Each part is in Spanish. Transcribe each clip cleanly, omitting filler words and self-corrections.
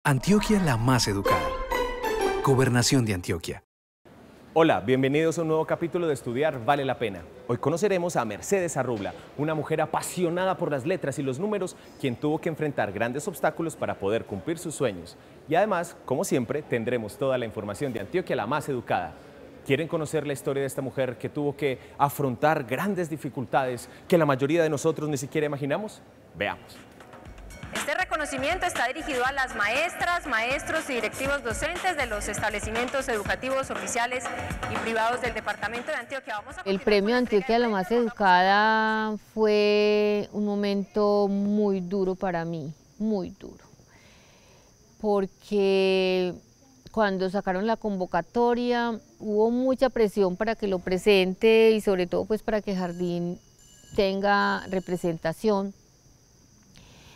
Antioquia la más educada. Gobernación de Antioquia. Hola, bienvenidos a un nuevo capítulo de Estudiar Vale la Pena. Hoy conoceremos a Mercedes Arrubla, una mujer apasionada por las letras y los números, quien tuvo que enfrentar grandes obstáculos para poder cumplir sus sueños. Y además, como siempre, tendremos toda la información de Antioquia la más educada. ¿Quieren conocer la historia de esta mujer que tuvo que afrontar grandes dificultades que la mayoría de nosotros ni siquiera imaginamos? Veamos. Este reconocimiento está dirigido a las maestras, maestros y directivos docentes de los establecimientos educativos oficiales y privados del departamento de Antioquia. El premio Antioquia la más educada fue un momento muy duro para mí, muy duro, porque cuando sacaron la convocatoria hubo mucha presión para que lo presente y sobre todo pues para que Jardín tenga representación.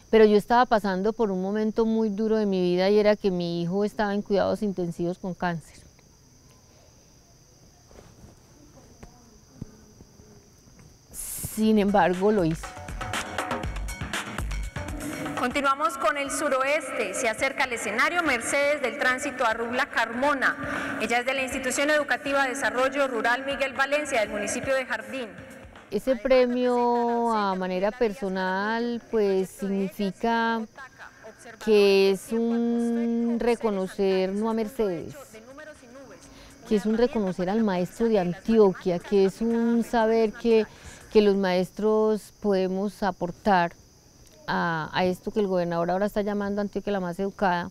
Pero yo estaba pasando por un momento muy duro de mi vida y era que mi hijo estaba en cuidados intensivos con cáncer. Sin embargo, lo hice. Continuamos con el suroeste. Se acerca al escenario Mercedes del Tránsito Arrubla Carmona. Ella es de la Institución Educativa de Desarrollo Rural Miguel Valencia del municipio de Jardín. Ese premio a manera personal pues significa que es un reconocer no a Mercedes, que es un reconocer al maestro de Antioquia, que es un saber que los maestros podemos aportar a esto que el gobernador ahora está llamando Antioquia la más educada,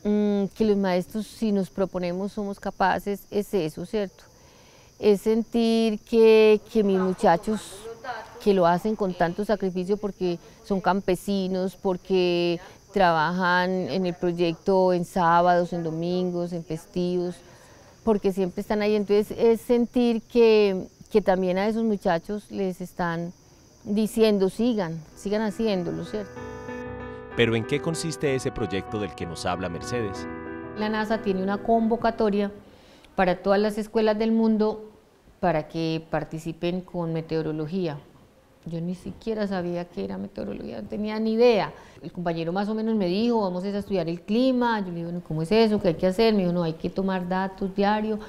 que los maestros si nos proponemos somos capaces, es eso, ¿cierto? Es sentir que mis muchachos que lo hacen con tanto sacrificio porque son campesinos, porque trabajan en el proyecto en sábados, en domingos, en festivos, porque siempre están ahí. Entonces es sentir que también a esos muchachos les están diciendo sigan haciéndolo, ¿cierto? Pero ¿en qué consiste ese proyecto del que nos habla Mercedes? La NASA tiene una convocatoria para todas las escuelas del mundo para que participen con meteorología. Yo ni siquiera sabía qué era meteorología, no tenía ni idea. El compañero más o menos me dijo, vamos a estudiar el clima. Yo le digo, bueno, ¿cómo es eso? ¿Qué hay que hacer? Me dijo, no, hay que tomar datos diarios,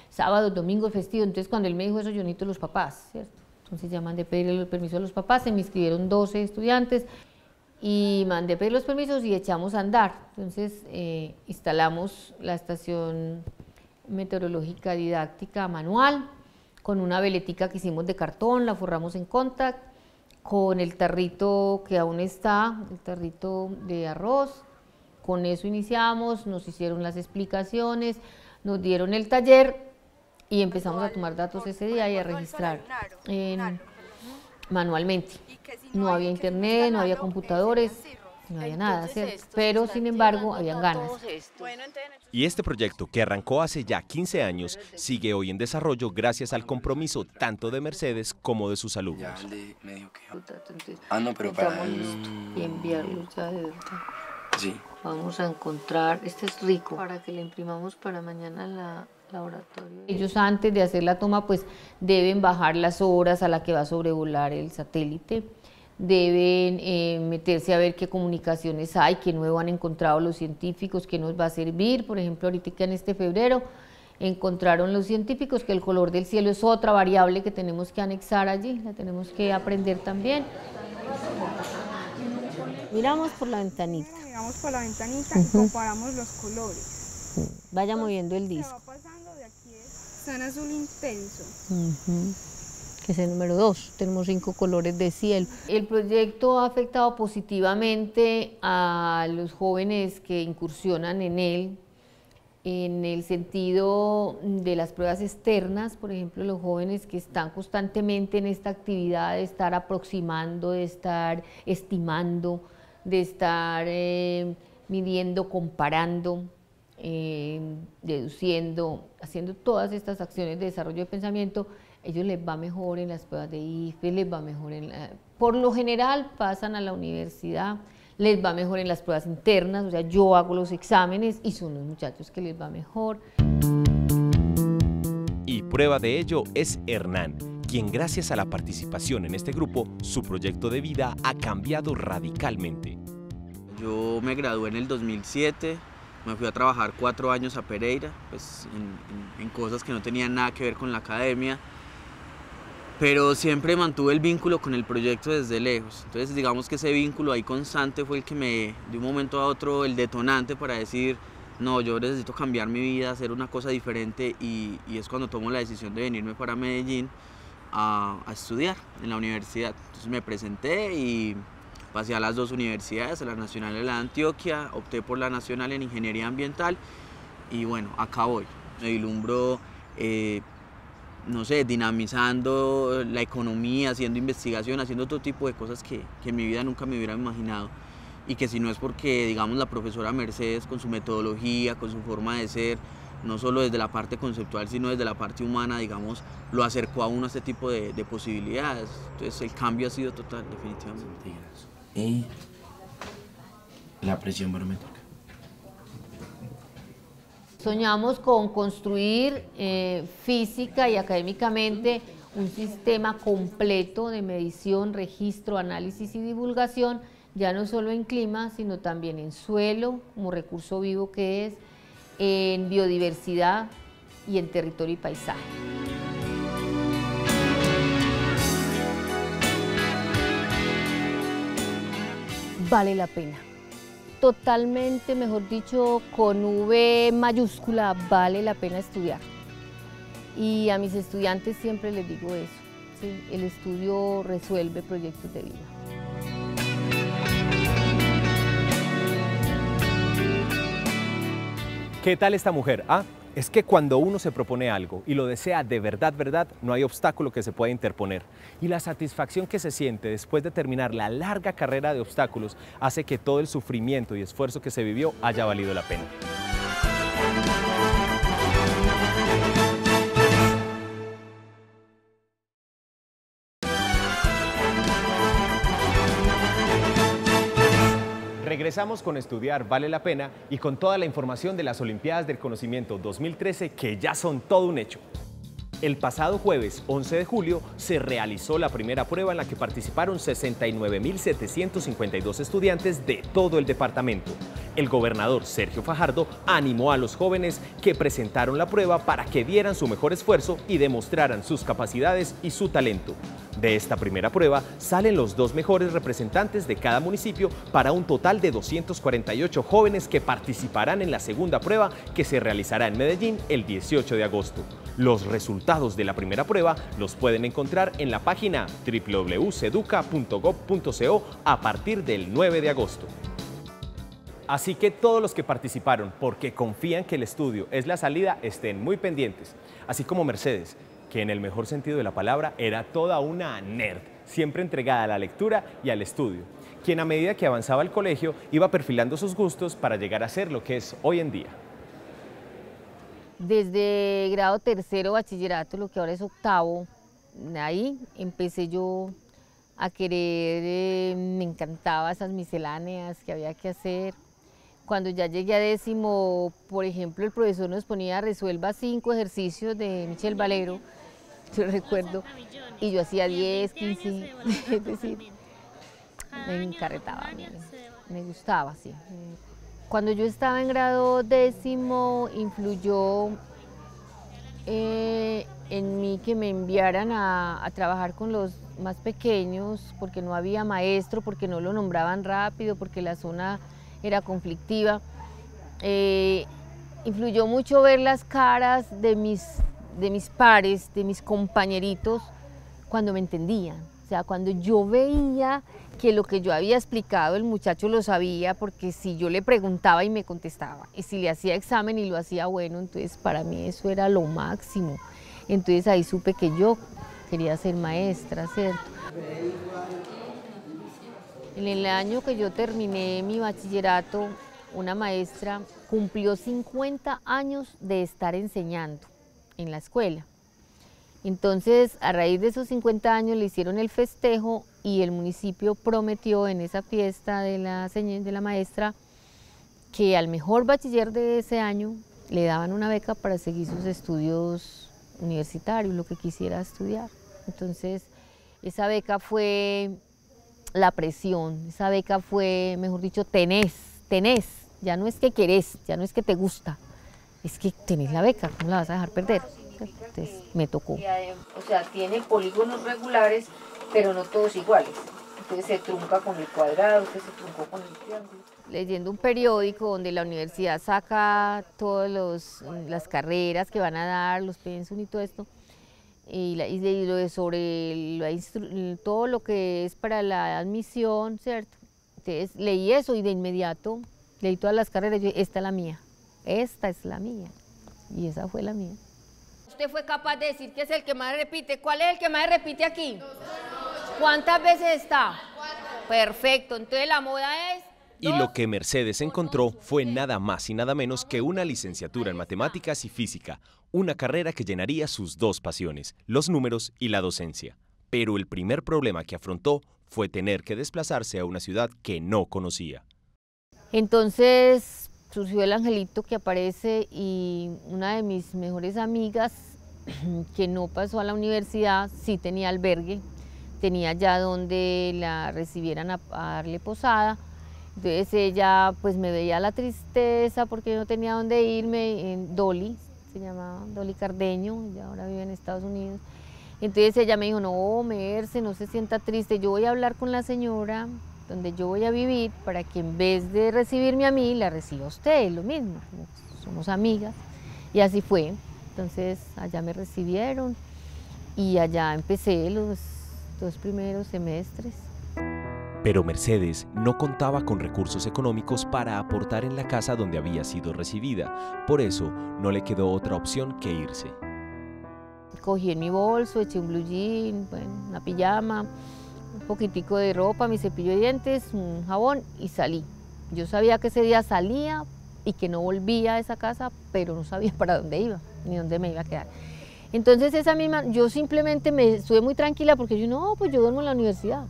sábados, domingos, festivos. Entonces cuando él me dijo eso, yo necesito los papás, ¿cierto? Entonces ya mandé pedir el permiso a los papás, se me inscribieron 12 estudiantes y mandé pedir los permisos y echamos a andar. Entonces instalamos la estación meteorológica didáctica manual, con una veletica que hicimos de cartón, la forramos en contact, con el tarrito que aún está, el tarrito de arroz, con eso iniciamos, nos hicieron las explicaciones, nos dieron el taller y empezamos a tomar datos ese día y a registrar manualmente. No había internet, no había computadores, no había nada, ¿cierto? Pero sin embargo habían ganas. Y este proyecto, que arrancó hace ya 15 años, sigue hoy en desarrollo gracias al compromiso tanto de Mercedes como de sus alumnos. No, pero para... Y enviarlos ya de verdad. Sí. Vamos a encontrar, este es rico, para que le imprimamos para mañana la laboratorio. Ellos antes de hacer la toma pues deben bajar las horas a las que va a sobrevolar el satélite. Deben meterse a ver qué comunicaciones hay, qué nuevo han encontrado los científicos, qué nos va a servir. Por ejemplo, ahorita en este febrero encontraron los científicos que el color del cielo es otra variable que tenemos que anexar allí, la tenemos que aprender también. Miramos por la ventanita. Miramos por la ventanita y comparamos los colores. Vaya moviendo el disco. Se va pasando de aquí, está en azul intenso. Que es el número 2, tenemos 5 colores de cielo. El proyecto ha afectado positivamente a los jóvenes que incursionan en él, en el sentido de las pruebas externas, por ejemplo, los jóvenes que están constantemente en esta actividad de estar aproximando, de estar estimando, de estar midiendo, comparando, deduciendo, haciendo todas estas acciones de desarrollo de pensamiento. Ellos les va mejor en las pruebas de IFE, les va mejor por lo general pasan a la universidad, les va mejor en las pruebas internas, o sea, yo hago los exámenes y son los muchachos que les va mejor. Y prueba de ello es Hernán, quien gracias a la participación en este grupo, su proyecto de vida ha cambiado radicalmente. Yo me gradué en el 2007, me fui a trabajar 4 años a Pereira, pues en cosas que no tenían nada que ver con la academia, pero siempre mantuve el vínculo con el proyecto desde lejos. Entonces digamos que ese vínculo ahí constante fue el que me, de un momento a otro, el detonante para decir, no, yo necesito cambiar mi vida, hacer una cosa diferente, y es cuando tomo la decisión de venirme para Medellín a estudiar en la universidad. Entonces me presenté y pasé a las 2 universidades, a la Nacional de la Antioquia, opté por la Nacional en Ingeniería Ambiental y bueno, acá voy. Me vislumbro, no sé, dinamizando la economía, haciendo investigación, haciendo todo tipo de cosas que en mi vida nunca me hubiera imaginado, y que si no es porque, digamos, la profesora Mercedes con su metodología, con su forma de ser, no solo desde la parte conceptual, sino desde la parte humana, digamos, lo acercó a uno a este tipo de posibilidades. Entonces el cambio ha sido total, definitivamente. Y la presión barométrica. Soñamos con construir física y académicamente un sistema completo de medición, registro, análisis y divulgación, ya no solo en clima, sino también en suelo, como recurso vivo que es, en biodiversidad y en territorio y paisaje. Vale la pena. Totalmente, mejor dicho, con V mayúscula, vale la pena estudiar. Y a mis estudiantes siempre les digo eso, ¿sí? El estudio resuelve proyectos de vida. ¿Qué tal esta mujer? Es que cuando uno se propone algo y lo desea de verdad, no hay obstáculo que se pueda interponer. Y la satisfacción que se siente después de terminar la larga carrera de obstáculos hace que todo el sufrimiento y esfuerzo que se vivió haya valido la pena. Regresamos con Estudiar Vale la Pena y con toda la información de las Olimpiadas del Conocimiento 2013 que ya son todo un hecho. El pasado jueves 11 de julio se realizó la primera prueba en la que participaron 69.752 estudiantes de todo el departamento. El gobernador Sergio Fajardo animó a los jóvenes que presentaron la prueba para que dieran su mejor esfuerzo y demostraran sus capacidades y su talento. De esta primera prueba salen los 2 mejores representantes de cada municipio para un total de 248 jóvenes que participarán en la segunda prueba que se realizará en Medellín el 18 de agosto. Los resultados de la primera prueba los pueden encontrar en la página www.seduca.gov.co a partir del 9 de agosto. Así que todos los que participaron porque confían que el estudio es la salida estén muy pendientes, así como Mercedes, que en el mejor sentido de la palabra era toda una nerd, siempre entregada a la lectura y al estudio, quien a medida que avanzaba el colegio iba perfilando sus gustos para llegar a ser lo que es hoy en día. Desde grado 3º bachillerato, lo que ahora es 8º, ahí empecé yo a querer, me encantaba esas misceláneas que había que hacer. Cuando ya llegué a 10º, por ejemplo, el profesor nos ponía resuelva 5 ejercicios de Michel Valero, yo recuerdo, y yo hacía 10, 15, es decir, me encarretaba, me gustaba, sí. Cuando yo estaba en grado 10º, influyó en mí que me enviaran a trabajar con los más pequeños, porque no había maestro, porque no lo nombraban rápido, porque la zona era conflictiva. Influyó mucho ver las caras de mis pares, de mis compañeritos, cuando me entendían. O sea, cuando yo veía que lo que yo había explicado el muchacho lo sabía, porque si yo le preguntaba y me contestaba, y si le hacía examen y lo hacía bueno, entonces para mí eso era lo máximo. Entonces ahí supe que yo quería ser maestra, ¿cierto? En el año que yo terminé mi bachillerato, una maestra cumplió 50 años de estar enseñando en la escuela. Entonces, a raíz de esos 50 años le hicieron el festejo y el municipio prometió en esa fiesta de la maestra que al mejor bachiller de ese año le daban una beca para seguir sus estudios universitarios, lo que quisiera estudiar. Entonces, esa beca fue la presión. Esa beca fue, mejor dicho, tenés, ya no es que querés, ya no es que te gusta, es que tenés la beca, ¿cómo la vas a dejar perder? Entonces me tocó. O sea, tiene polígonos regulares, pero no todos iguales. Entonces se trunca con el cuadrado, se truncó con el triángulo. Leyendo un periódico donde la universidad saca todas las carreras que van a dar, los pensum y todo esto, y sobre todo lo que es para la admisión, ¿cierto? Entonces leí eso y de inmediato leí todas las carreras y yo, esta es la mía, esta es la mía, y esa fue la mía. Usted fue capaz de decir que es el que más repite. ¿Cuál es el que más repite aquí? ¿Cuántas veces está? Perfecto, entonces la moda es... Y lo que Mercedes encontró fue nada más y nada menos que una licenciatura en matemáticas y física, una carrera que llenaría sus dos pasiones, los números y la docencia. Pero el primer problema que afrontó fue tener que desplazarse a una ciudad que no conocía. Entonces surgió el angelito que aparece y una de mis mejores amigas que no pasó a la universidad, sí tenía albergue, tenía ya donde la recibieran a darle posada. Entonces ella pues me veía la tristeza porque yo no tenía dónde irme, en Dolly, se llamaba Dolly Cardeño, ella ahora vive en Estados Unidos. Entonces ella me dijo, no, Merce, no se sienta triste, yo voy a hablar con la señora donde yo voy a vivir para que en vez de recibirme a mí, la reciba a usted, lo mismo, somos amigas. Y así fue, entonces allá me recibieron y allá empecé los 2 primeros semestres. Pero Mercedes no contaba con recursos económicos para aportar en la casa donde había sido recibida, por eso no le quedó otra opción que irse. Cogí en mi bolso, eché un blue jean, bueno, una pijama, un poquitico de ropa, mi cepillo de dientes, un jabón y salí. Yo sabía que ese día salía y que no volvía a esa casa, pero no sabía para dónde iba, ni dónde me iba a quedar. Entonces esa misma, yo simplemente me estuve muy tranquila porque yo no, pues yo duermo en la universidad.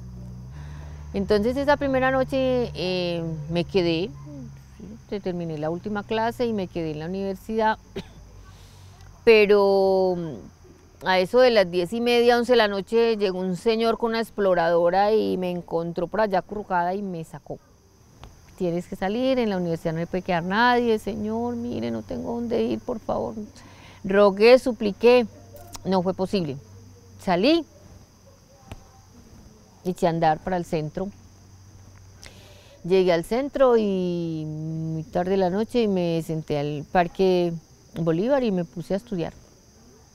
Entonces esa primera noche me quedé, terminé la última clase y me quedé en la universidad, pero a eso de las 10:30, 11 de la noche llegó un señor con una exploradora y me encontró por allá acurrucada y me sacó. Tienes que salir, en la universidad no le puede quedar nadie, señor, mire, no tengo dónde ir, por favor. Rogué, supliqué, no fue posible. Salí. Eché a andar para el centro. Llegué al centro y muy tarde de la noche y me senté al Parque Bolívar y me puse a estudiar.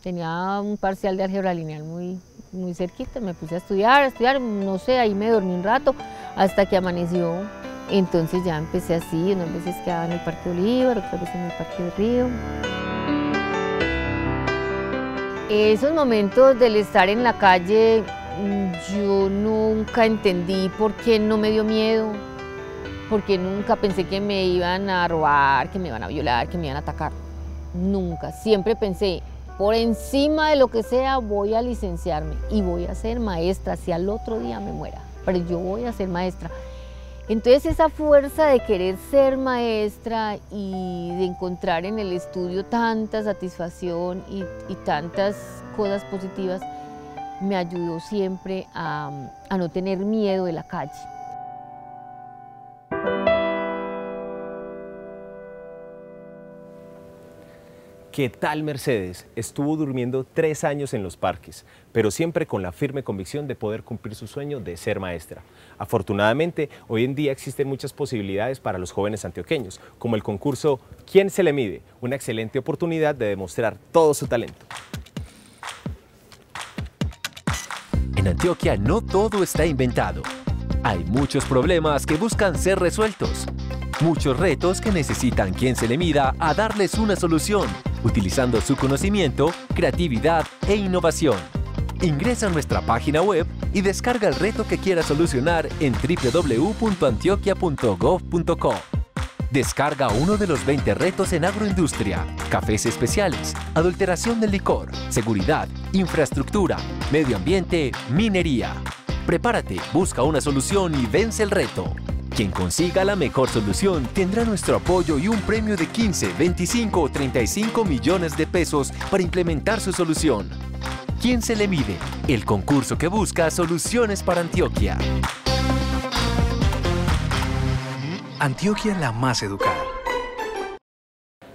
Tenía un parcial de álgebra lineal muy cerquita, me puse a estudiar, no sé, ahí me dormí un rato hasta que amaneció. Entonces ya empecé así, unas veces quedaba en el Parque Bolívar, otras veces en el Parque del Río. Esos momentos del estar en la calle, yo nunca entendí por qué no me dio miedo, porque nunca pensé que me iban a robar, que me iban a violar, que me iban a atacar. Nunca, siempre pensé, por encima de lo que sea voy a licenciarme y voy a ser maestra, si al otro día me muera, pero yo voy a ser maestra. Entonces esa fuerza de querer ser maestra y de encontrar en el estudio tanta satisfacción y tantas cosas positivas, me ayudó siempre a no tener miedo de la calle. ¿Qué tal Mercedes? Estuvo durmiendo 3 años en los parques, pero siempre con la firme convicción de poder cumplir su sueño de ser maestra. Afortunadamente, hoy en día existen muchas posibilidades para los jóvenes antioqueños, como el concurso ¿Quién se le mide? Una excelente oportunidad de demostrar todo su talento. En Antioquia no todo está inventado. Hay muchos problemas que buscan ser resueltos. Muchos retos que necesitan quien se le mida a darles una solución, utilizando su conocimiento, creatividad e innovación. Ingresa a nuestra página web y descarga el reto que quieras solucionar en www.antioquia.gov.co. Descarga uno de los 20 retos en agroindustria, cafés especiales, adulteración del licor, seguridad, infraestructura, medio ambiente, minería. Prepárate, busca una solución y vence el reto. Quien consiga la mejor solución tendrá nuestro apoyo y un premio de 15, 25 o 35 millones de pesos para implementar su solución. ¿Quién se le mide? El concurso que busca soluciones para Antioquia. Antioquia la más educada.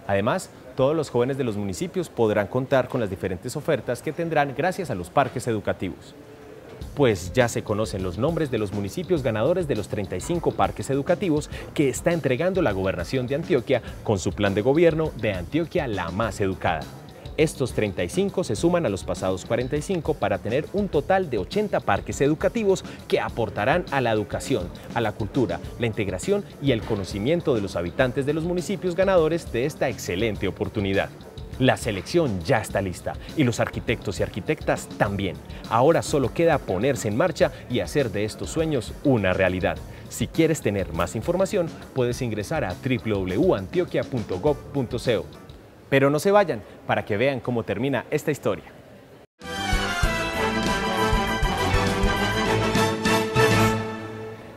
Además, todos los jóvenes de los municipios podrán contar con las diferentes ofertas que tendrán gracias a los parques educativos. Pues ya se conocen los nombres de los municipios ganadores de los 35 parques educativos que está entregando la Gobernación de Antioquia con su plan de gobierno de Antioquia la más educada. Estos 35 se suman a los pasados 45 para tener un total de 80 parques educativos que aportarán a la educación, a la cultura, la integración y el conocimiento de los habitantes de los municipios ganadores de esta excelente oportunidad. La selección ya está lista y los arquitectos y arquitectas también. Ahora solo queda ponerse en marcha y hacer de estos sueños una realidad. Si quieres tener más información, puedes ingresar a www.antioquia.gov.co. Pero no se vayan para que vean cómo termina esta historia.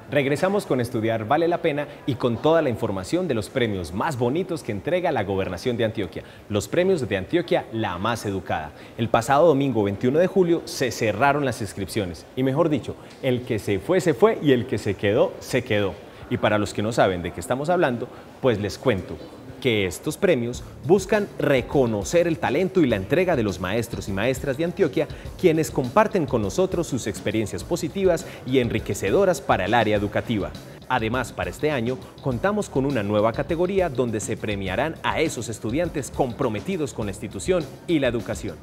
Regresamos con Estudiar Vale la Pena y con toda la información de los premios más bonitos que entrega la Gobernación de Antioquia, los premios de Antioquia la más educada. El pasado domingo 21 de julio se cerraron las inscripciones y mejor dicho, el que se fue y el que se quedó. Y para los que no saben de qué estamos hablando, pues les cuento que estos premios buscan reconocer el talento y la entrega de los maestros y maestras de Antioquia, quienes comparten con nosotros sus experiencias positivas y enriquecedoras para el área educativa. Además, para este año, contamos con una nueva categoría donde se premiarán a esos estudiantes comprometidos con la institución y la educación.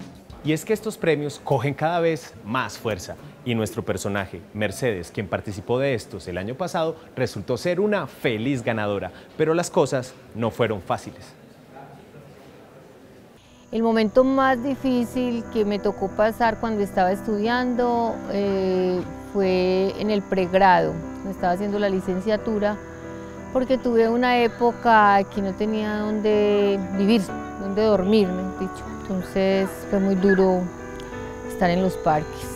Y es que estos premios cogen cada vez más fuerza y nuestro personaje, Mercedes, quien participó de estos el año pasado, resultó ser una feliz ganadora, pero las cosas no fueron fáciles. El momento más difícil que me tocó pasar cuando estaba estudiando fue en el pregrado, estaba haciendo la licenciatura, porque tuve una época que no tenía dónde vivir, dónde dormir, mejor dicho. Entonces fue muy duro estar en los parques.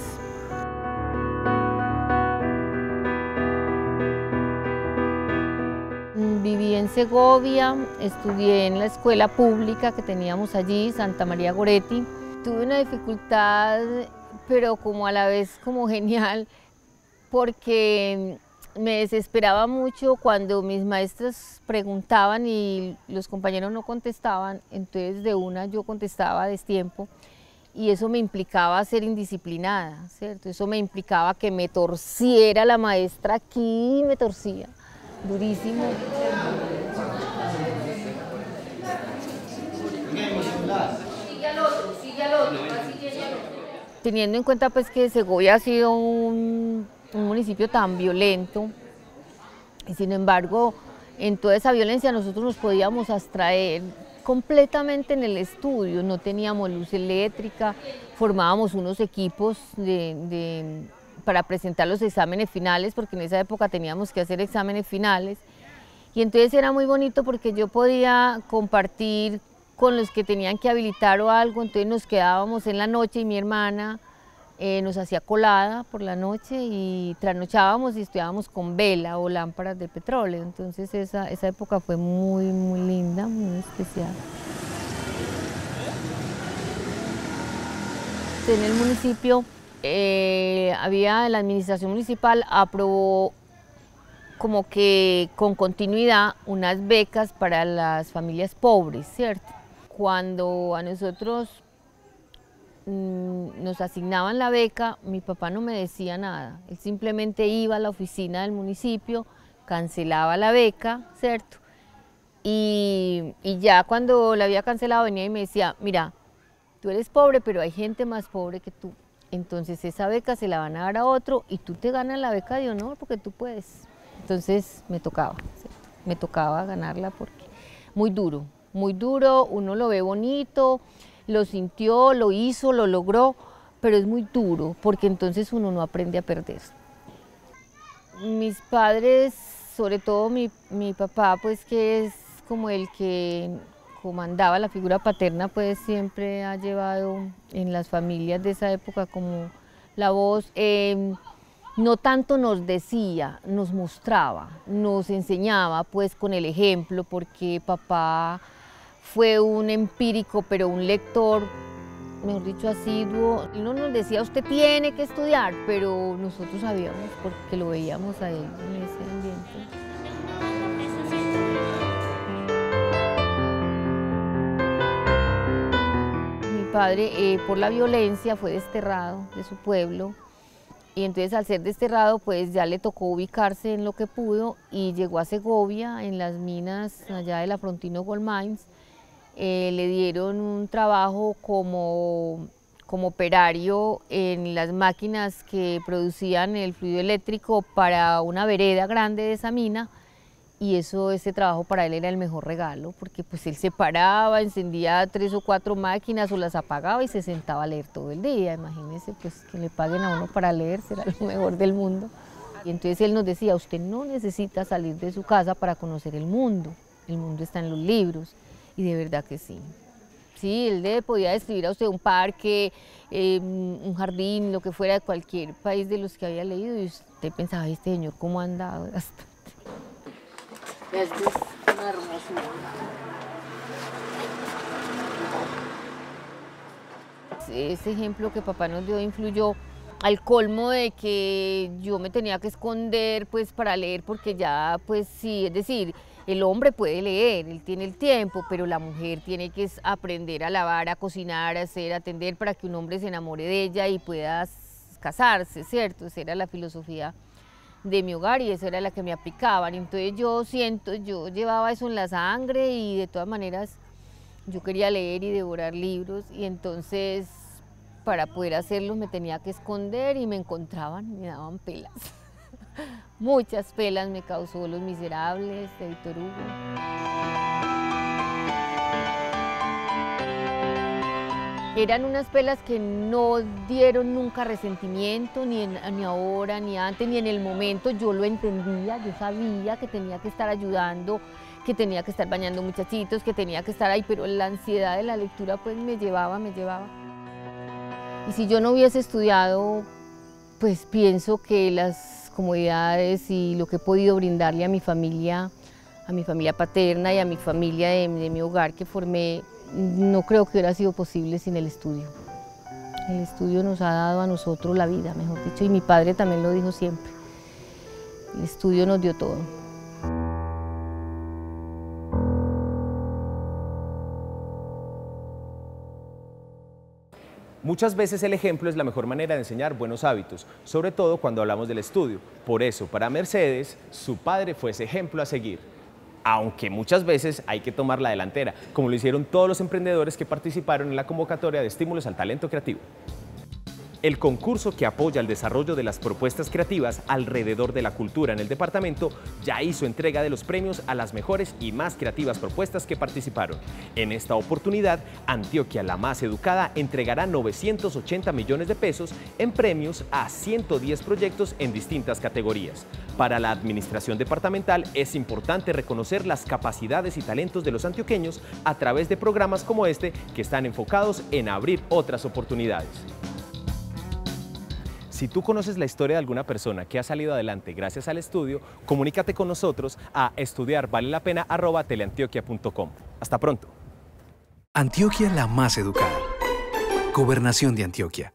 Viví en Segovia, estudié en la escuela pública que teníamos allí, Santa María Goretti. Tuve una dificultad, pero como a la vez como genial, porque me desesperaba mucho cuando mis maestros preguntaban y los compañeros no contestaban, entonces de una yo contestaba a destiempo y eso me implicaba ser indisciplinada, ¿cierto? Eso me implicaba que me torciera la maestra aquí, me torcía durísimo. Sigue al otro, así sigue al otro. Teniendo en cuenta pues que Segovia ha sido un municipio tan violento, y sin embargo, en toda esa violencia nosotros nos podíamos abstraer completamente en el estudio, no teníamos luz eléctrica, formábamos unos equipos para presentar los exámenes finales, porque en esa época teníamos que hacer exámenes finales, y entonces era muy bonito porque yo podía compartir con los que tenían que habilitar o algo, entonces nos quedábamos en la noche y mi hermana nos hacía colada por la noche y trasnochábamos y estudiábamos con vela o lámparas de petróleo. Entonces esa época fue muy linda, muy especial. En el municipio la administración municipal aprobó como que con continuidad unas becas para las familias pobres, ¿cierto? Cuando a nosotros nos asignaban la beca, mi papá no me decía nada, él simplemente iba a la oficina del municipio, cancelaba la beca, ¿cierto? Y ya cuando la había cancelado venía y me decía, mira, tú eres pobre, pero hay gente más pobre que tú, entonces esa beca se la van a dar a otro y tú te ganas la beca de honor porque tú puedes. Entonces me tocaba, ¿cierto? Me tocaba ganarla porque muy duro, uno lo ve bonito, lo sintió, lo hizo, lo logró, pero es muy duro porque entonces uno no aprende a perder. Mis padres, sobre todo mi papá, pues que es como el que comandaba la figura paterna, pues siempre ha llevado en las familias de esa época como la voz, no tanto nos decía, nos mostraba, nos enseñaba pues con el ejemplo, porque papá fue un empírico, pero un lector, mejor dicho, asiduo. Él no nos decía, usted tiene que estudiar, pero nosotros sabíamos porque lo veíamos a él en ese ambiente. padre por la violencia fue desterrado de su pueblo y entonces al ser desterrado pues ya le tocó ubicarse en lo que pudo y llegó a Segovia, en las minas allá de la Frontino Gold Mines. Le dieron un trabajo como operario en las máquinas que producían el fluido eléctrico para una vereda grande de esa mina. Y ese trabajo para él era el mejor regalo, porque pues él se paraba, encendía 3 o 4 máquinas o las apagaba y se sentaba a leer todo el día. Imagínense pues que le paguen a uno para leer, será lo mejor del mundo. Y entonces él nos decía, usted no necesita salir de su casa para conocer el mundo está en los libros, y de verdad que sí. Sí, él podía describir a usted un parque, un jardín, lo que fuera de cualquier país de los que había leído, y usted pensaba, este señor cómo ha andado. Esto es una hermosura. Ese ejemplo que papá nos dio influyó al colmo de que yo me tenía que esconder pues para leer, porque ya pues sí, es decir, el hombre puede leer, él tiene el tiempo, pero la mujer tiene que aprender a lavar, a cocinar, a hacer, a atender para que un hombre se enamore de ella y pueda casarse, ¿cierto? Esa era la filosofía de mi hogar y esa era la que me aplicaban. Entonces yo llevaba eso en la sangre y de todas maneras yo quería leer y devorar libros, y entonces para poder hacerlo me tenía que esconder y me encontraban, me daban pelas. Muchas pelas me causó Los Miserables de Víctor Hugo. Eran unas pelas que no dieron nunca resentimiento, ni ahora, ni antes, ni en el momento. Yo lo entendía, yo sabía que tenía que estar ayudando, que tenía que estar bañando muchachitos, que tenía que estar ahí, pero la ansiedad de la lectura pues me llevaba. Y si yo no hubiese estudiado, pues pienso que las comodidades y lo que he podido brindarle a mi familia paterna y a mi familia de mi hogar que formé, no creo que hubiera sido posible sin el estudio. El estudio nos ha dado a nosotros la vida, mejor dicho, y mi padre también lo dijo siempre. El estudio nos dio todo. Muchas veces el ejemplo es la mejor manera de enseñar buenos hábitos, sobre todo cuando hablamos del estudio. Por eso, para Mercedes, su padre fue ese ejemplo a seguir. Aunque muchas veces hay que tomar la delantera, como lo hicieron todos los emprendedores que participaron en la convocatoria de estímulos al talento creativo. El concurso que apoya el desarrollo de las propuestas creativas alrededor de la cultura en el departamento ya hizo entrega de los premios a las mejores y más creativas propuestas que participaron. En esta oportunidad, Antioquia la Más Educada entregará 980 millones de pesos en premios a 110 proyectos en distintas categorías. Para la administración departamental es importante reconocer las capacidades y talentos de los antioqueños a través de programas como este que están enfocados en abrir otras oportunidades. Si tú conoces la historia de alguna persona que ha salido adelante gracias al estudio, comunícate con nosotros a estudiarvalelapena@teleantioquia.com. Hasta pronto. Antioquia la Más Educada. Gobernación de Antioquia.